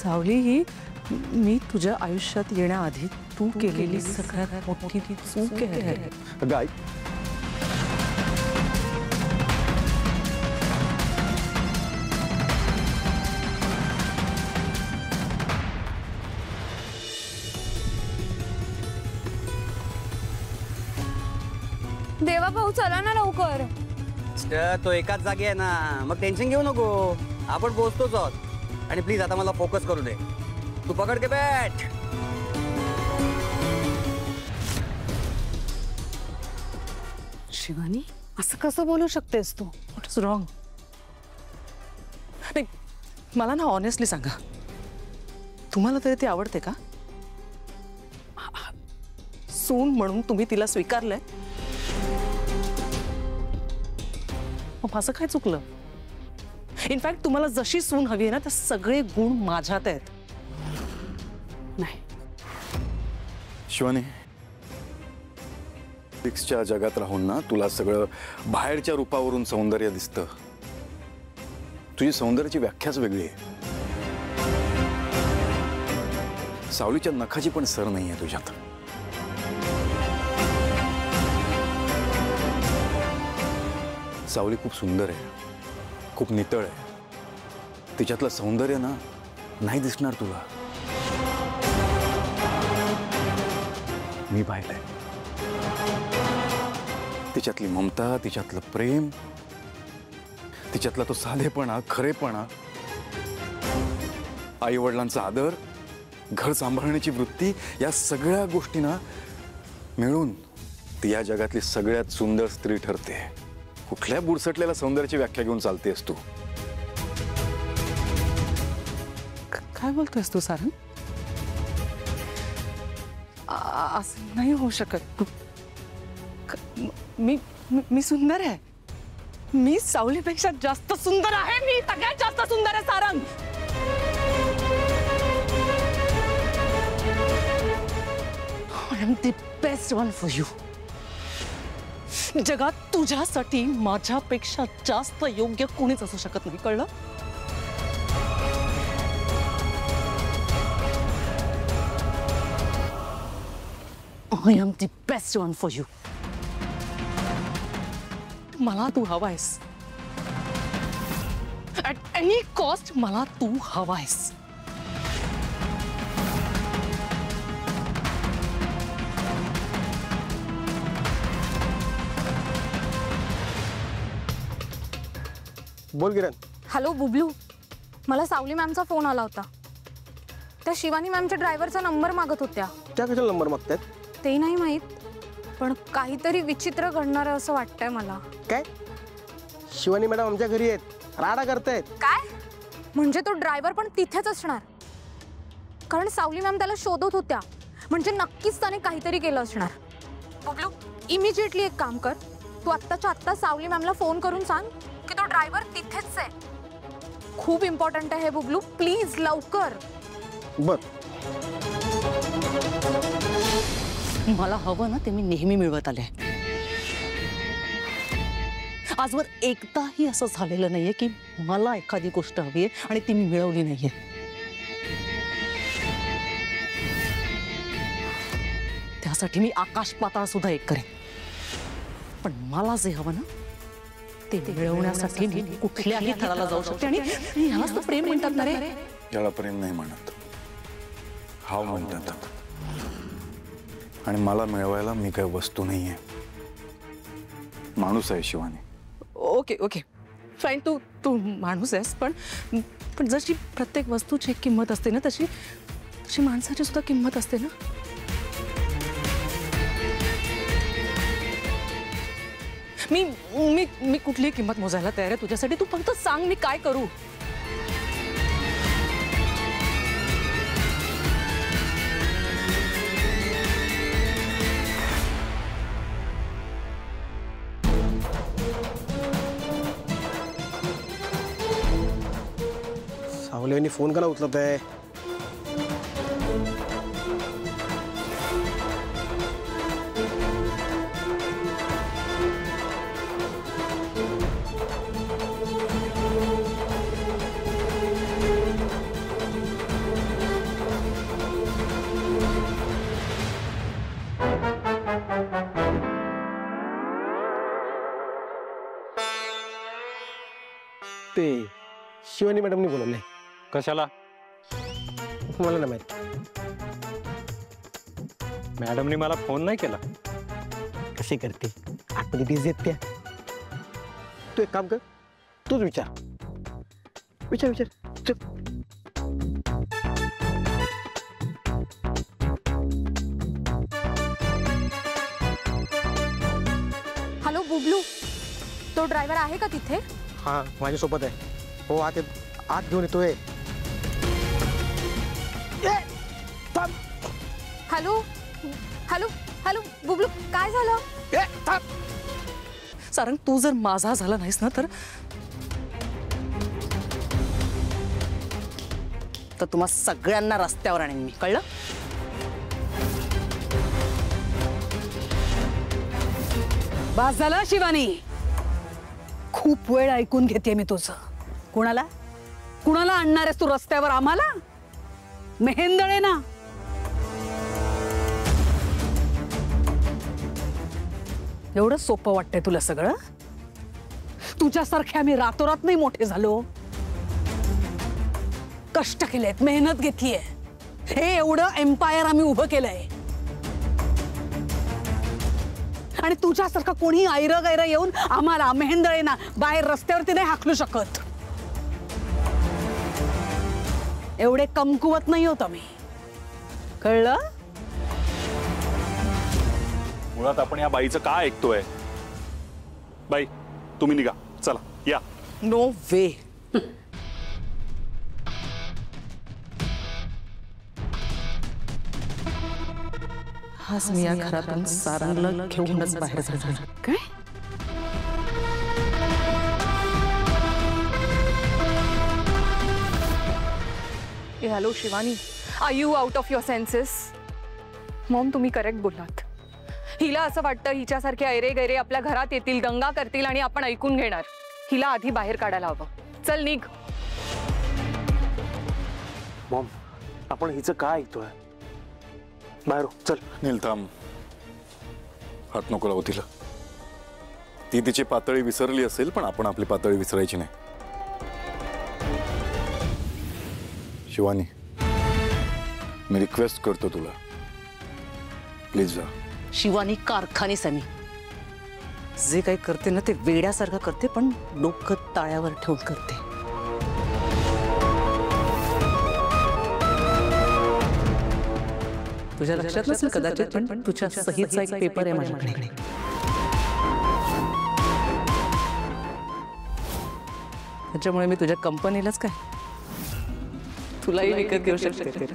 सावली ही मी तुझ्या आयुष्यात येण्याआधी तू केलेली सगळ्यात मोठी चूक आहे. गाय देवा भाऊ चला ना लवकर. तो एकाच जागी आहे ना, मग टेन्शन घेऊ नको, आपण पोहोचतोच आहोत. आणि प्लीज आता मला फोकस करू दे. तू पकड के बैठ. शिवानी असं कसं बोलू शकतेस तू? What is wrong? नाही, मला ना ऑनेस्टली सांगा, तुम्हाला तरी ती आवडते का? सून म्हणून तुम्ही तिला स्वीकारलंय? माझं काय चुकलं? इनफॅक्ट तुम्हाला जशी सून हवी आहे ना, ते सगळे गुण माझ्यात आहेत. नाही शिवानी, फिक्सच्या जगात राहून ना तुला सगळं बाहेरच्या रूपावरून सौंदर्य दिसतं. तुझी सौंदर्याची व्याख्याच वेगळी आहे. सावलीच्या नखाची पण सर नाही आहे तुझ्यात. सावली खूप सुंदर आहे, खूप नितळ आहे. तिच्यातलं सौंदर्य ना नाही दिसणार तुला. मी पाहिलंय. तिच्यातली ममता, तिच्यातलं प्रेम, तिच्यातला तो साधेपणा, खरेपणा, आई वडिलांचा आदर, घर सांभाळण्याची वृत्ती, या सगळ्या गोष्टींना मिळून ती या जगातली सगळ्यात सुंदर स्त्री ठरते. कुठल्या बुरसटलेल्या सौंदर्याची व्याख्या घेऊन चालतेस तू? काय बोलतोयस तू सारंग? असं नाही होऊ शकत. मी सुंदर आहे. मी सावलीपेक्षा जास्त सुंदर आहे. मी सगळ्यात जास्त सुंदर आहे Sarang. I am the best one for you. जगात तुझ्यासाठी माझ्यापेक्षा जास्त योग्य कोणीच असू शकत नाही, कळलं? I am the best one for you. मला तू हवायस. At any cost मला तू हवायस. बोल किरण. हॅलो बुबलू, मला सावली मॅमचा फोन आला होता. त्या शिवानी मॅमच्या ड्रायव्हरचा नंबर मागत होत्या. त्या कशाला नंबर मागतायत? ते नाही माहीत, पण काहीतरी विचित्र घडणार असं वाटतंय मला. काय? शिवानी मॅडम आमच्या घरी आहेत, राडा करतायत. काय म्हणजे तो ड्रायव्हर पण तिथेच असणार? कारण सावली मॅम त्याला शोधत होत्या, म्हणजे नक्कीच त्याने काहीतरी केलं असणार. बुबलू, इमिजिएटली एक काम कर, तू आत्ताच्या आत्ता सावली मॅमला फोन करून सांग की तो ड्रायव्हर तिथेच आहे. खूप इम्पॉर्टंट आहे बुबलू, प्लीज लवकर. बर. मला हवं ना ते मी नेहमी मिळवत आले. आजवर एकदाही असं झालेलं नाहीये की मला एखादी गोष्ट हवी आहे आणि ती मी मिळवली नाहीये. त्यासाठी मी आकाश पाताळ सुद्धा एक करेन. पण मला जे हवं ना ते मिळवण्यासाठी मी कुठल्याही थराला जाऊ शकते. आणि ह्यालाच तर प्रेम म्हणतात ना रे. याला प्रेम नाही म्हणत, हाव म्हणतात. आणि मला मिळवायला मी काही वस्तू नाहीये, माणूस आहे शिवानी. ओके ओके फाईन, तू माणूस आहेस, पण जशी प्रत्येक वस्तूची एक किंमत असते ना, तशी माणसाची सुद्धा किंमत असते ना. मी मी मी कुठलीही किंमत मोजायला तयार आहे तुझ्यासाठी. तू फक्त सांग मी काय करू. सावलीनी फोन करा उचलत आहे. ते शिवानी मॅडमनी बोलवलंय. कशाला? मला नाही माहित. मॅडमनी मला फोन नाही केला. कसे करते, आतमध्ये बिझी आहेत त्या. तू एक काम कर, तूच विचार विचार विचार. चल. हॅलो बुबलू, तो ड्रायव्हर आहे का तिथे? हा माझ्यासोबत आहे. हो आत आत घेऊन येतोय. हॅलो हॅलो हॅलो बुबलू, काय झालं? सारंग, तू जर माझा झाला नाहीस ना तर तुम्हा सगळ्यांना रस्त्यावर आणेन मी, कळलं? बास झालं शिवानी. खूप वेळ ऐकून घेते मी तुझं. कुणाला कुणाला आणणार आहेस तू रस्त्यावर? आम्हाला मेहेंदळे ना. एवढं सोपं वाटतंय तुला सगळं? तुझ्यासारखे आम्ही रातोरात नाही मोठे झालो. कष्ट केलेत, मेहनत घेतलीये. हे एवढं एम्पायर आम्ही उभं केलंय. आणि तुझ्यासारखं कोणी आयरं गैरं येऊन आम्हाला मेहेंदळेना बाहेर रस्त्यावरती नाही हाकलू शकत. एवढे कमकुवत नाही होत आम्ही, कळलं? मुळात आपण या बाईचं काय ऐकतोय? बाई, तुम्ही निघा, चला या. No way. आज मी या घरातून सारंगला घेऊनच बाहेर जाणार. काय? Hello Shivani, are you out of your senses? Mom, तुम्ही करेक्ट बोललात. हिला असं वाटतं हिच्यासारखे ऐरे गैरे आपल्या घरात येतील, दंगा करतील आणि आपण ऐकून घेणार. हिला आधी बाहेर काढायला हवं. चल निघ. मॉम, आपण हिचं काय ऐकतोय? बाहेर हो, चल. नील, थांब. हात नको लावू तिला. ती तिची पातळी विसरली असेल, पण आपण आपली पातळी विसरायची नाही. शिवानी, मी रिक्वेस्ट करतो तुला, प्लीज जा. शिवानी कारखानीच आहे मी. जे काही करते ना ते वेड्यासारखं करते, पण डोकं ताळ्यावर ठेवून करते. तुझ्या लक्षात नसेल कदाचित, पण तुझ्या सहीचा एक पेपर आहे माझ्याकडे. त्याच्यामुळे मी तुझ्या कंपनीलाच काय तुलाही विकत घेऊ शकते.